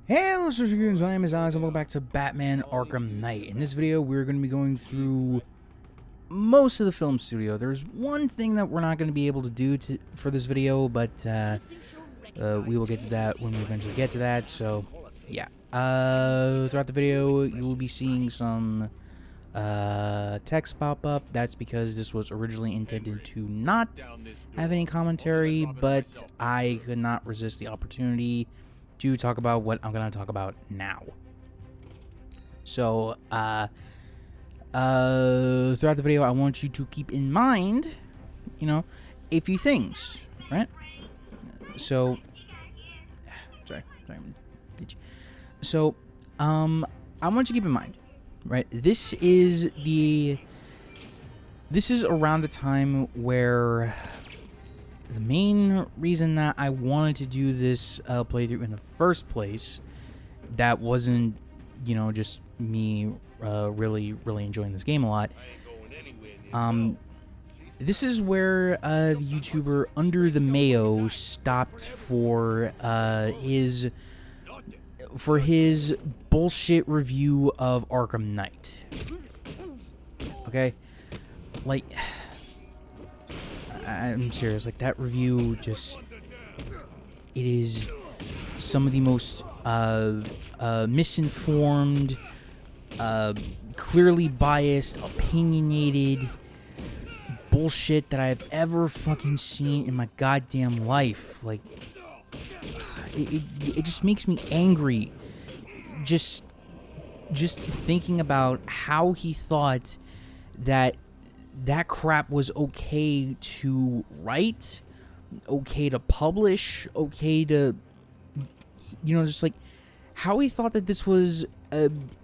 Hey, listeners and goons, my name is Alex, and welcome back to Batman Arkham Knight. In this video, we're going to be going through most of the film studio. There's one thing that we're not going to be able to do for this video, but we will get to that when we eventually get to that, so yeah. Throughout the video, you will be seeing some text pop up. That's because this was originally intended to not have any commentary, but I could not resist the opportunity to talk about what I'm going to talk about now. So, throughout the video, I want you to keep in mind, a few things, right? So, So, I want you to keep in mind, right? This is around the time where the main reason that I wanted to do this playthrough in the first place, that wasn't, just me really enjoying this game a lot. This is where the YouTuber Under the Mayo stopped for his bullshit review of Arkham Knight. Okay, like, I'm serious. Like, that review just, it is some of the most misinformed, clearly biased, opinionated bullshit that I've ever fucking seen in my goddamn life. Like, it just makes me angry. Just thinking about how he thought that crap was okay to write, okay to publish, okay to, just like how he thought that this was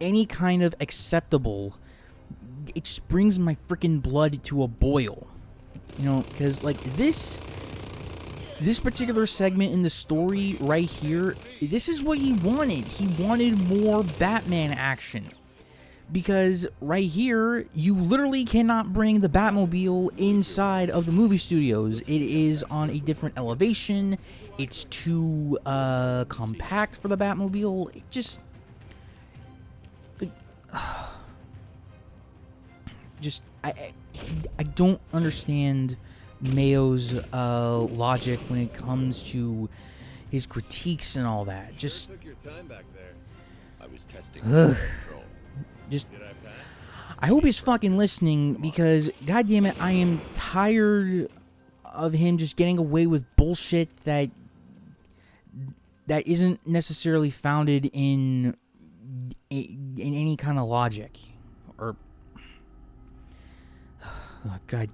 any kind of acceptable. It just brings my freaking blood to a boil, because like this particular segment in the story right here, this is what he wanted. He wanted more Batman action. Because right here, you literally cannot bring the Batmobile inside of the movie studios. It is on a different elevation. It's too compact for the Batmobile. It just, I don't understand Mayo's logic when it comes to his critiques and all that. Just, took your time back there. I was testing control. I hope he's fucking listening, because goddammit, I am tired of him just getting away with bullshit that isn't necessarily founded in any kind of logic. Or, oh, God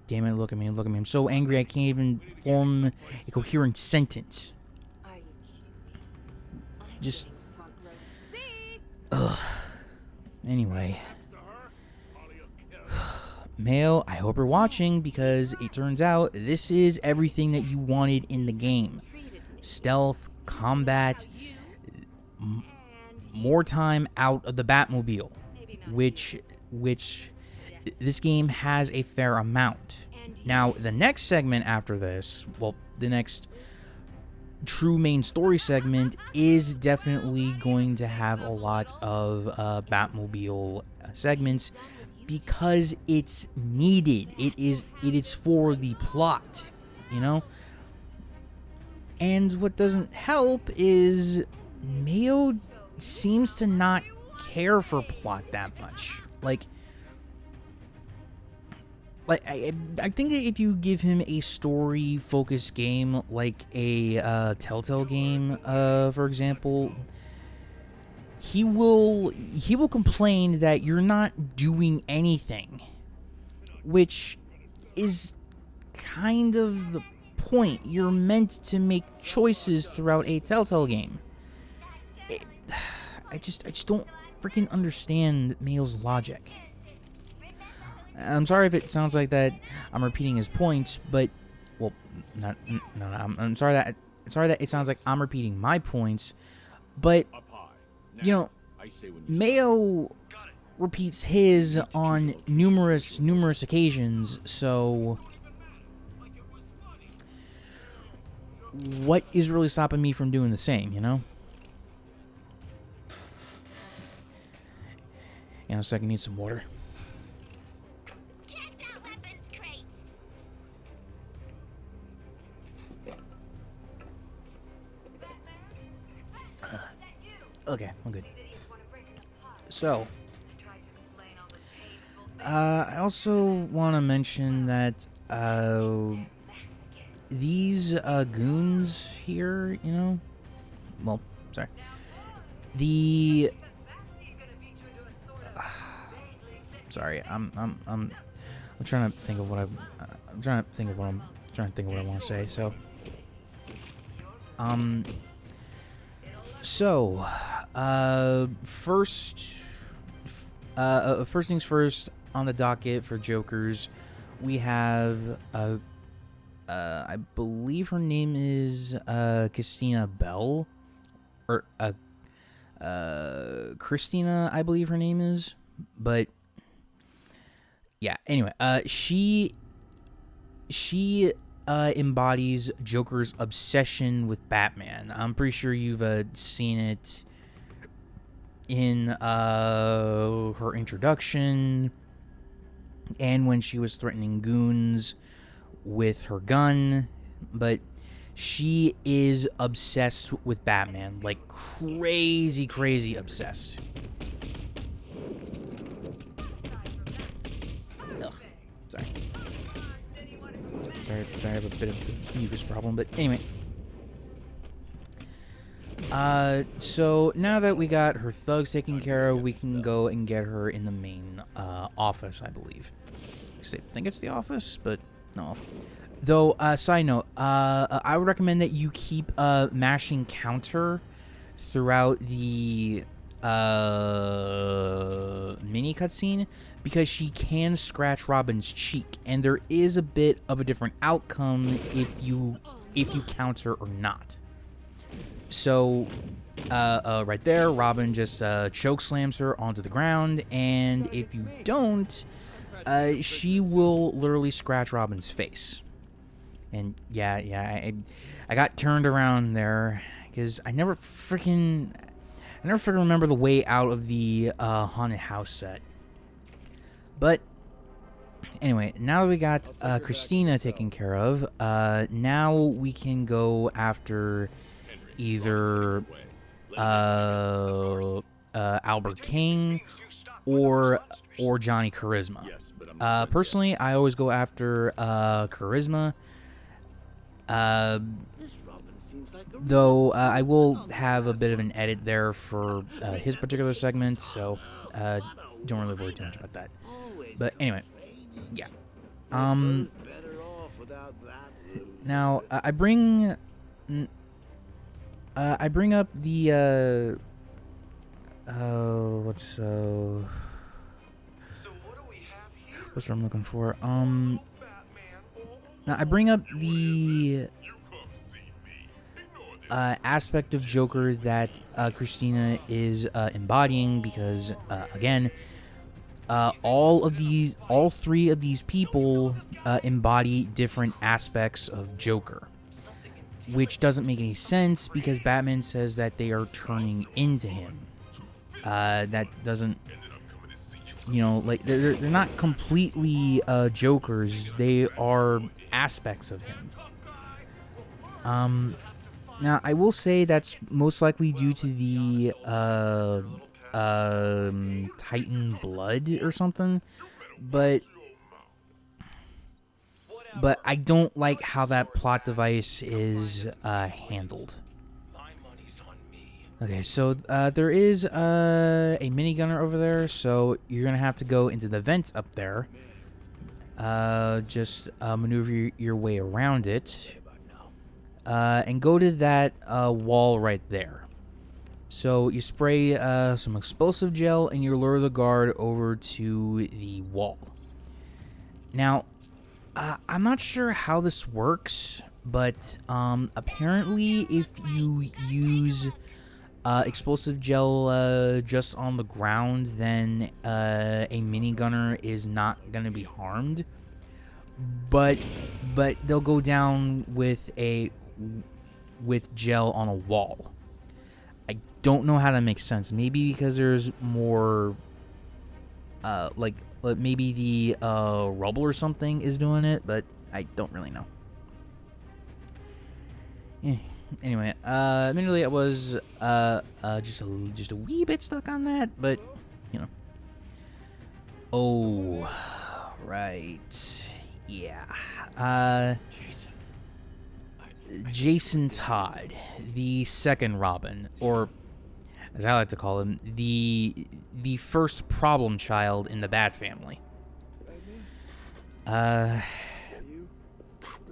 damn it! Look at me! I'm so angry I can't even form a coherent sentence. Just, ugh. Anyway, Mayo, I hope you're watching, because it turns out this is everything that you wanted in the game. Stealth, combat, more time out of the Batmobile, which this game has a fair amount. Now, the next segment after this, well, the next true main story segment is definitely going to have a lot of Batmobile segments, because it's needed. It is for the plot, And what doesn't help is Mayo seems to not care for plot that much. Like I think that if you give him a story-focused game, like a Telltale game, for example, he will complain that you're not doing anything, which is kind of the point. You're meant to make choices throughout a Telltale game. I just don't freaking understand Mayo's logic. I'm sorry if it sounds like that I'm repeating his points, but, well, no, I'm sorry that it sounds like I'm repeating my points, but, Mayo repeats his on numerous occasions, so what is really stopping me from doing the same, You know, so I can need some water. Check that weapons crate. Okay, I'm good. So, I also want to mention that these goons here, you know, well, sorry, sorry, I'm trying to think of what I'm trying to think of what I want to say. First things first, on the docket for Jokers, we have I believe her name is Christina Bell, or Christina, I believe her name is, but yeah. Anyway, she embodies Joker's obsession with Batman. I'm pretty sure you've seen it in her introduction and when she was threatening goons with her gun, but she is obsessed with Batman, like crazy obsessed. Ugh, sorry, I have a bit of a mucus problem, but anyway. So now that we got her thugs taken care of, we can go and get her in the main office, I believe. I think it's the office, but no. Though, side note, I would recommend that you keep mashing counter throughout the mini cutscene, because she can scratch Robin's cheek, and there is a bit of a different outcome if you counter or not. So, right there, Robin just choke slams her onto the ground, and if you don't, she will literally scratch Robin's face. And I got turned around there because I never freaking remember the way out of the haunted house set. But anyway, now that we got Christina taken care of, now we can go after either Albert King or Johnny Charisma. Personally, I always go after Charisma. Though I will have a bit of an edit there for his particular segment, so don't really worry too much about that. But anyway, yeah. Now I bring up the what's what I'm looking for. Now I bring up the aspect of Joker that Christina is embodying, because again, all three of these people embody different aspects of Joker, which doesn't make any sense because Batman says that they are turning into him. That doesn't, like they're not completely Jokers. They are aspects of him. Now I will say that's most likely due to the Titan blood or something, but I don't like how that plot device is handled. Okay, so there is a minigunner over there, so you're gonna have to go into the vent up there. Just maneuver your way around it, and go to that wall right there. So you spray some explosive gel and you lure the guard over to the wall. Now, I'm not sure how this works, but apparently if you use explosive gel just on the ground, then a minigunner is not going to be harmed. But they'll go down with gel on a wall. I don't know how that makes sense. Maybe because there's more maybe the rubble or something is doing it, but I don't really know. Anyway, admittedly, I was just a wee bit stuck on that, but you know. Oh, right, yeah. Jason Todd, the second Robin, or as I like to call him, the first problem child in the Bat family.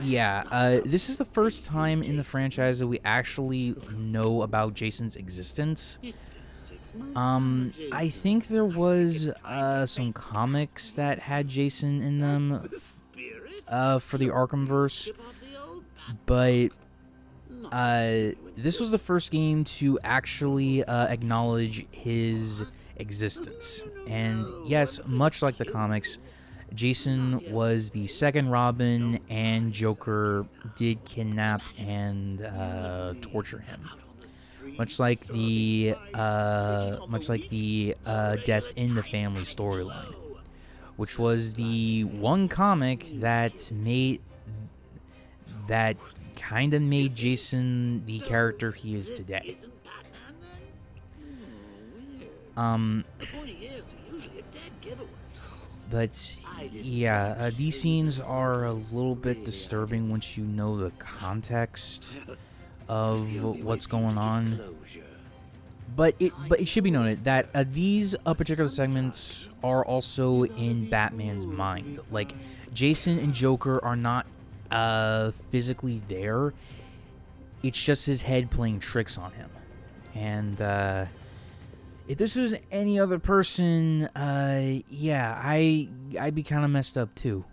Yeah, this is the first time in the franchise that we actually know about Jason's existence. I think there was some comics that had Jason in them for the Arkhamverse, but this was the first game to actually acknowledge his existence. And yes, much like the comics, Jason was the second Robin, and Joker did kidnap and torture him, much like the death in the family storyline, which was the one comic that kind of made Jason the character he is today. But yeah, these scenes are a little bit disturbing once you know the context of what's going on. But it should be noted that these particular segments are also in Batman's mind. Like, Jason and Joker are not physically there. It's just his head playing tricks on him. And if this was any other person, yeah, I'd be kind of messed up too.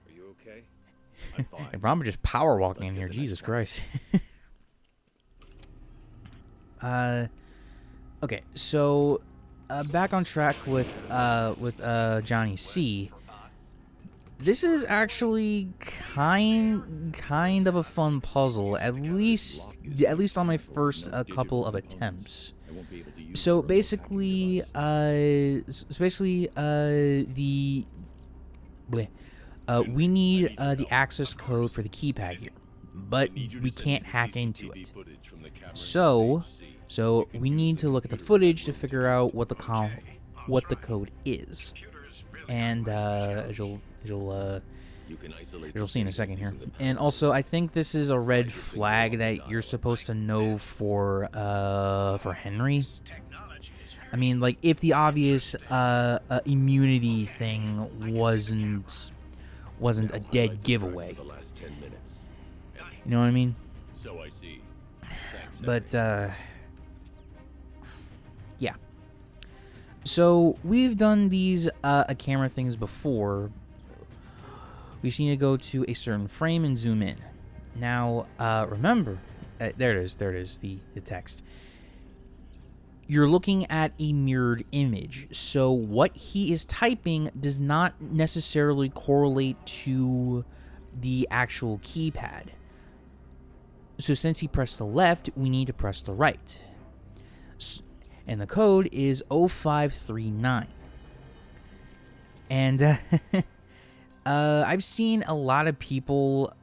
Are you okay? I'm fine. And Robert just power walking in here, Jesus Christ. Okay, so back on track with Johnny C. This is actually kind of a fun puzzle, at least on my first couple of attempts. So basically, we need the access code for the keypad here, but we can't hack into it. So we need to look at the footage to figure out what the code is, and as you'll see in a second here. And also, I think this is a red flag that you're supposed to know for Henry. I mean, like, if the obvious immunity thing wasn't a dead giveaway. You know what I mean? So I see. But yeah. So we've done these camera things before. We just need to go to a certain frame and zoom in. Now, remember, there it is, the text. You're looking at a mirrored image, so what he is typing does not necessarily correlate to the actual keypad. So since he pressed the left, we need to press the right. And the code is 0539. And I've seen a lot of people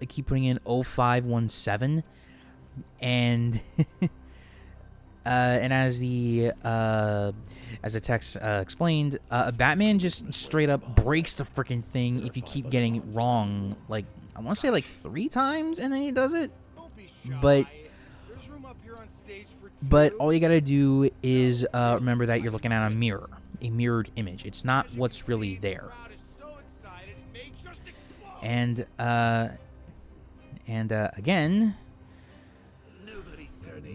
keep putting in 0517, and and as the text explained, Batman just straight up breaks the freaking thing if you keep getting it wrong. Like, I want to say like 3 times, and then he does it. But all you gotta do is remember that you're looking at a mirror, a mirrored image. It's not what's really there. And again,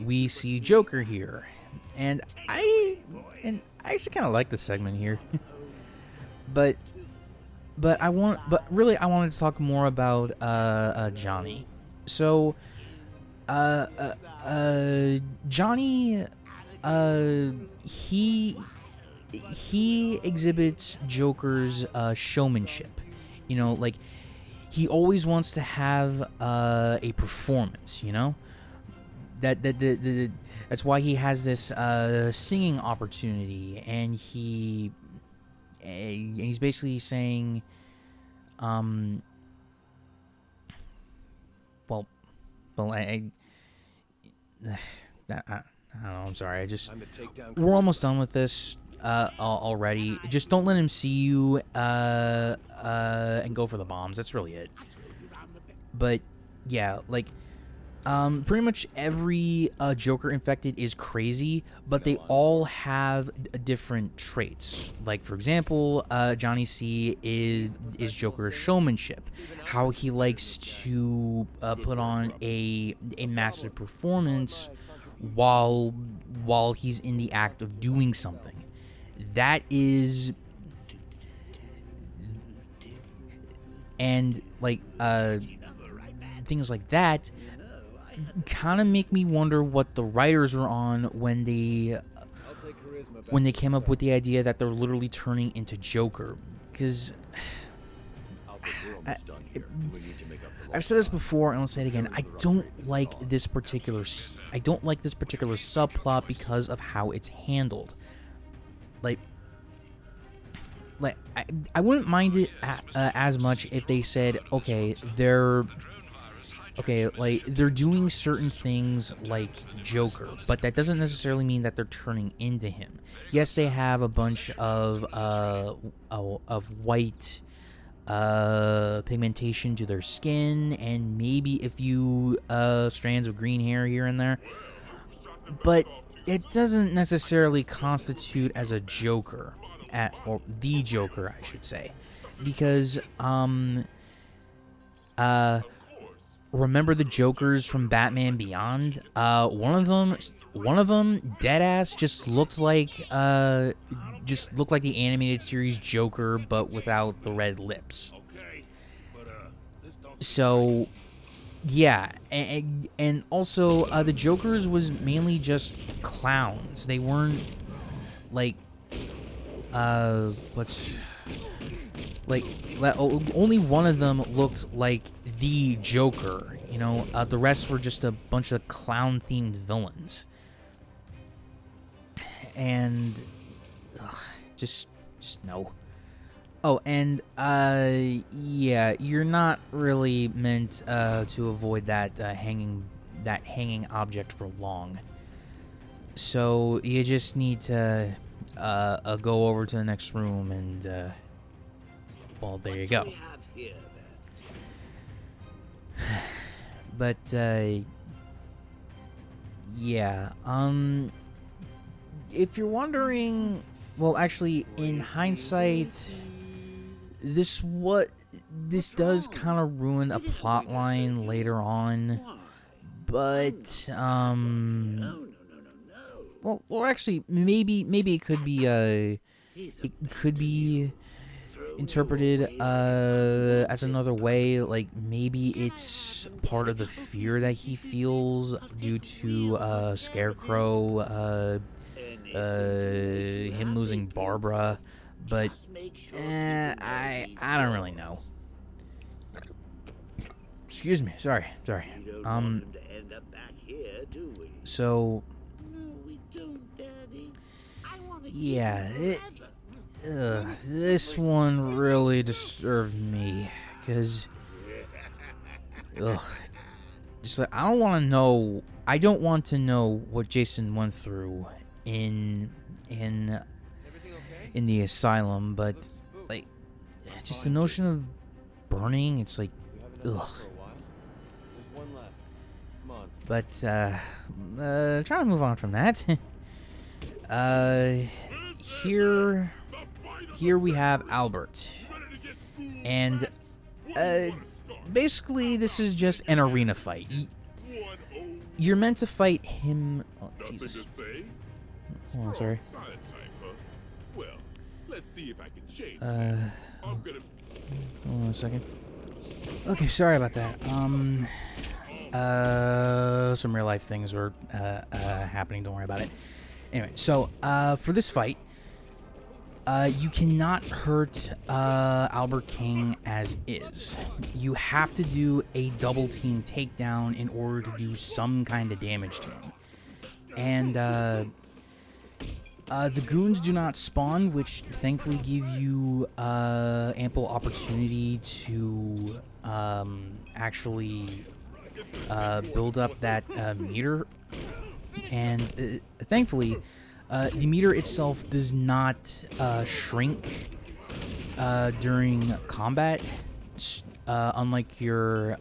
we see Joker here, and I actually kind of like this segment here. but really I wanted to talk more about Johnny. So Johnny, he exhibits Joker's showmanship. You know, like, he always wants to have a performance, you know? that's why he has this singing opportunity, and he's basically saying, well, I don't know. I'm sorry. We're almost done with this already. Just don't let him see you and go for the bombs. That's really it. But yeah, like pretty much every Joker infected is crazy, but they all have different traits. Like for example, Johnny C is Joker's showmanship, how he likes to put on a massive performance while he's in the act of doing something. That is, and like things like that kind of make me wonder what the writers were on when they came up with the idea that they're literally turning into Joker. Because I've said this before, and I'll say it again. I don't like this particular subplot because of how it's handled. Like I wouldn't mind it as much if they said, okay, they're doing certain things like Joker, but that doesn't necessarily mean that they're turning into him. Yes, they have a bunch of white pigmentation to their skin, and maybe a few strands of green hair here and there, but it doesn't necessarily constitute as a Joker, or the Joker, I should say, because remember the Jokers from Batman Beyond? One of them, deadass, just looked like the animated series Joker, but without the red lips. So, yeah, and also the Jokers was mainly just clowns. They weren't like only one of them looked like the Joker, you know. The rest were just a bunch of clown-themed villains, and just no. Oh, and yeah, you're not really meant to avoid that hanging object for long. So you just need to go over to the next room and well, there you go. But yeah, if you're wondering, well, actually, in hindsight, this does kind of ruin a plot line later on, but well, actually, maybe it could be interpreted as another way. Like maybe it's part of the fear that he feels due to Scarecrow, him losing Barbara, but I don't really know. Excuse me, sorry. So yeah, this one really disturbed me, because just like, I don't want to know what Jason went through in the asylum, but like just the notion of burning, it's like but trying to move on from that. Here we have Albert, and basically this is just an arena fight. You're meant to fight him. Oh, Jesus. Oh, sorry. Hold on a second. Okay, sorry about that. Some real life things were happening. Don't worry about it. Anyway, so for this fight, You cannot hurt Albert King as is. You have to do a double team takedown in order to do some kind of damage to him. And the goons do not spawn, which thankfully give you ample opportunity to actually build up that meter. And thankfully, the meter itself does not shrink during combat, unlike your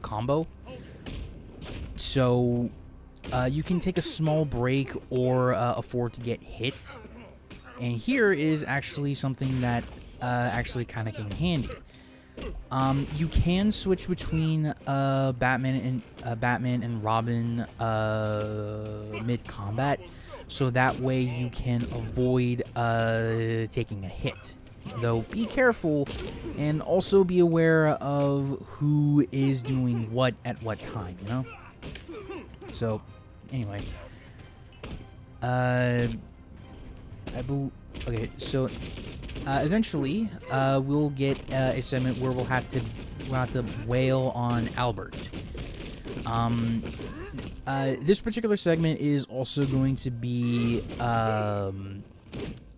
combo. So you can take a small break or afford to get hit. And here is actually something that actually kind of came in handy. You can switch between Batman and Robin mid-combat, so that way you can avoid taking a hit. Though be careful and also be aware of who is doing what at what time, you know? So, anyway. Okay, so eventually we'll get a segment where we'll have to wail on Albert. This particular segment is also going to be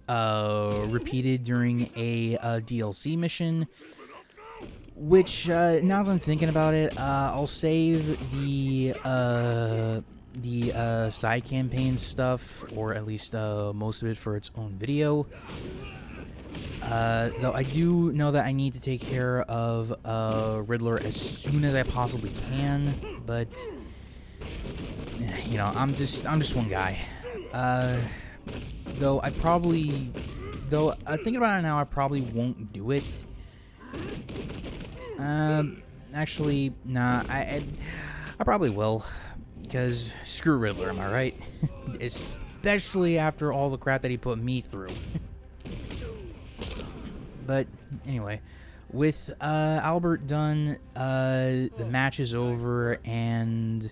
repeated during a DLC mission, which now that I'm thinking about it, I'll save the side campaign stuff, or at least most of it, for its own video. Though I do know that I need to take care of Riddler as soon as I possibly can, but you know, I'm just one guy. Though thinking about it now, I probably won't do it. Actually, nah, I probably will, because screw Riddler, am I right? Especially after all the crap that he put me through. But anyway, with Albert done, the match is over, and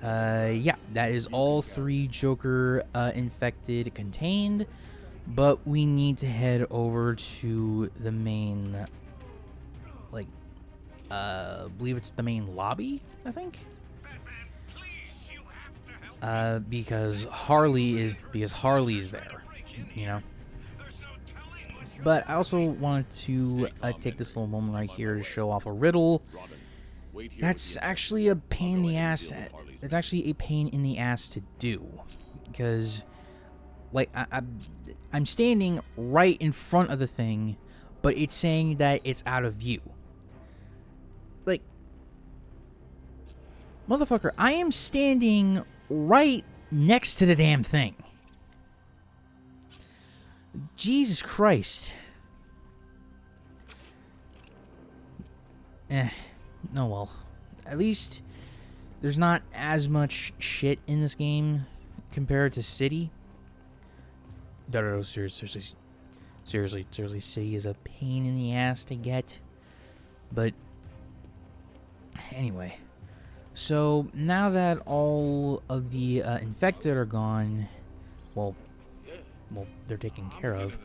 yeah, that is all 3 Joker infected contained. But we need to head over to the main, like, believe it's the main lobby, I think. Because Harley's there, you know. But I also wanted to take this little moment right here to show off a riddle. That's actually a pain in the ass. It's actually a pain in the ass to do, because, like, I'm standing right in front of the thing, but it's saying that it's out of view. Like, motherfucker, I am standing right next to the damn thing. Jesus Christ. Oh well. At least there's not as much shit in this game compared to City. No, seriously, City is a pain in the ass to get. But anyway, so now that all of the infected are gone, well, they're taken care of,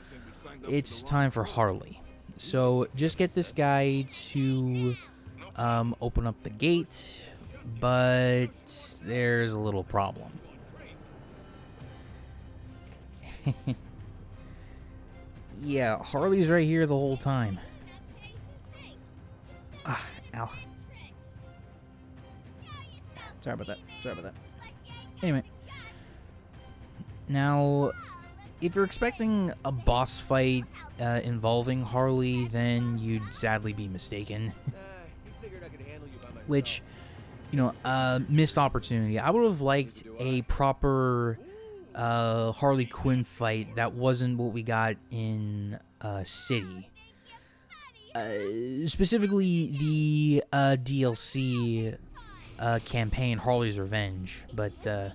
it's time for Harley. So just get this guy to open up the gate, but there's a little problem. Yeah, Harley's right here the whole time. Ah, ow. Sorry about that. Anyway. Now, if you're expecting a boss fight involving Harley, then you'd sadly be mistaken. Which, you know, missed opportunity. I would have liked a proper Harley Quinn fight that wasn't what we got in City. Specifically the DLC campaign, Harley's Revenge. But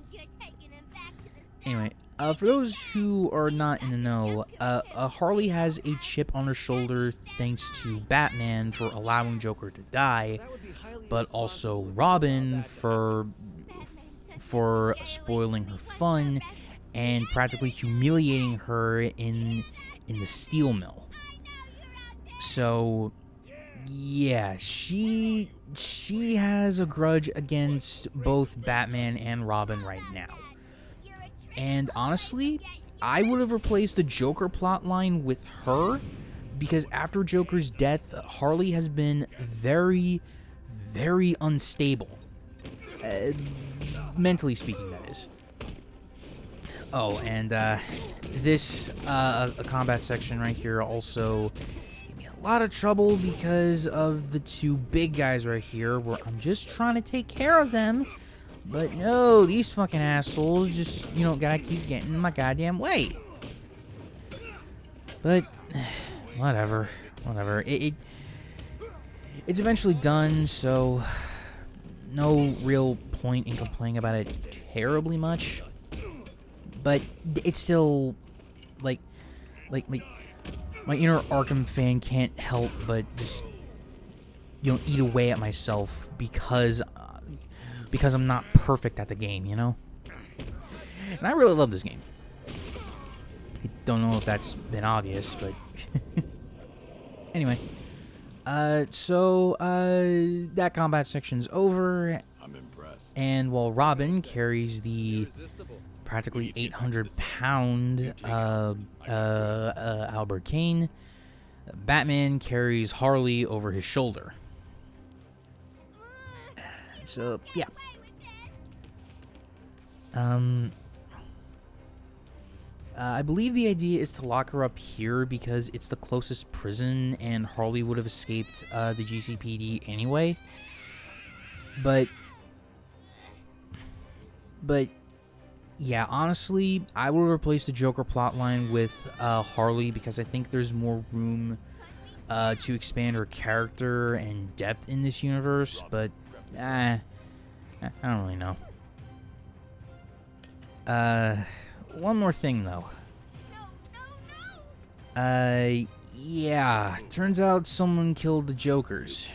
anyway, for those who are not in the know, Harley has a chip on her shoulder thanks to Batman for allowing Joker to die, but also Robin for spoiling her fun, and practically humiliating her in the steel mill. So yeah, she has a grudge against both Batman and Robin right now. And honestly, I would have replaced the Joker plotline with her, because after Joker's death, Harley has been very, very unstable. Mentally speaking, that is. Oh, and this a combat section right here also gave me a lot of trouble because of the two big guys right here, where I'm just trying to take care of them. But no, these fucking assholes just, gotta keep getting in my goddamn way. But whatever. It's eventually done, so no real point in complaining about it terribly much. But it's still like my inner Arkham fan can't help but just eat away at myself because I'm not perfect at the game, And I really love this game. I don't know if that's been obvious, but anyway. So that combat section's over. I'm impressed. And while Robin carries the practically 800-pound Albert Kane, Batman carries Harley over his shoulder. So yeah. I believe the idea is to lock her up here because it's the closest prison, and Harley would have escaped the GCPD anyway. But yeah, honestly, I would replace the Joker plotline with Harley, because I think there's more room to expand her character and depth in this universe. But I don't really know. One more thing though. Yeah, turns out someone killed the Jokers.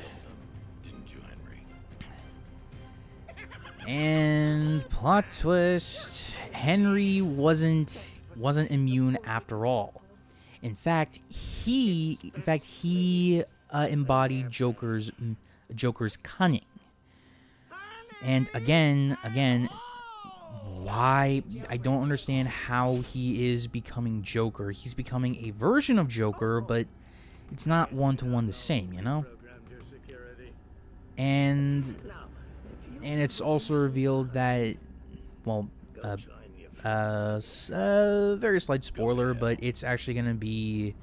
Didn't you, Henry? And plot twist, Henry wasn't immune after all. In fact, he embodied Joker's cunning. And again, why? I don't understand how he is becoming Joker. He's becoming a version of Joker, but it's not one-to-one the same, And it's also revealed that, well, very slight spoiler, but it's actually gonna be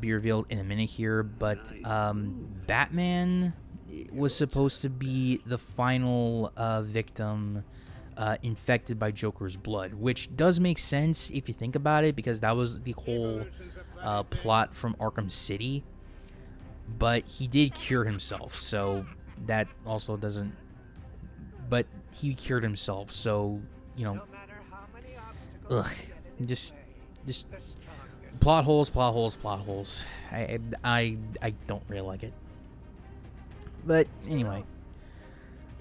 revealed in a minute here. But Batman was supposed to be the final victim infected by Joker's blood, which does make sense if you think about it, because that was the whole plot from Arkham City. But he did cure himself, so that also doesn't... But he cured himself, so, ugh, just plot holes. I don't really like it. But anyway,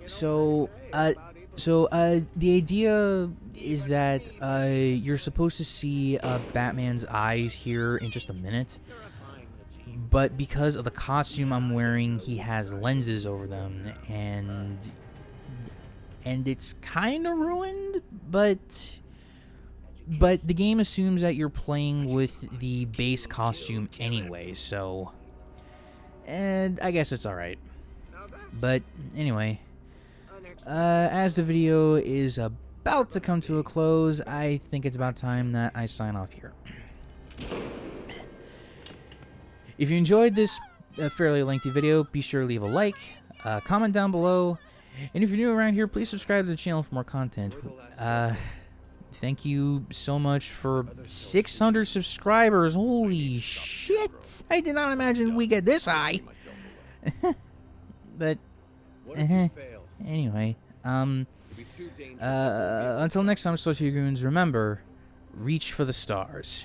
so the idea is that you're supposed to see Batman's eyes here in just a minute, but because of the costume I'm wearing, he has lenses over them, and it's kind of ruined, but the game assumes that you're playing with the base costume anyway, so, and I guess it's alright. But anyway, as the video is about to come to a close, I think it's about time that I sign off here. If you enjoyed this fairly lengthy video, be sure to leave a like, comment down below, and if you're new around here, please subscribe to the channel for more content. Thank you so much for 600 subscribers. Holy shit! I did not imagine we get this high. But anyway, until next time, Goons, remember, reach for the stars.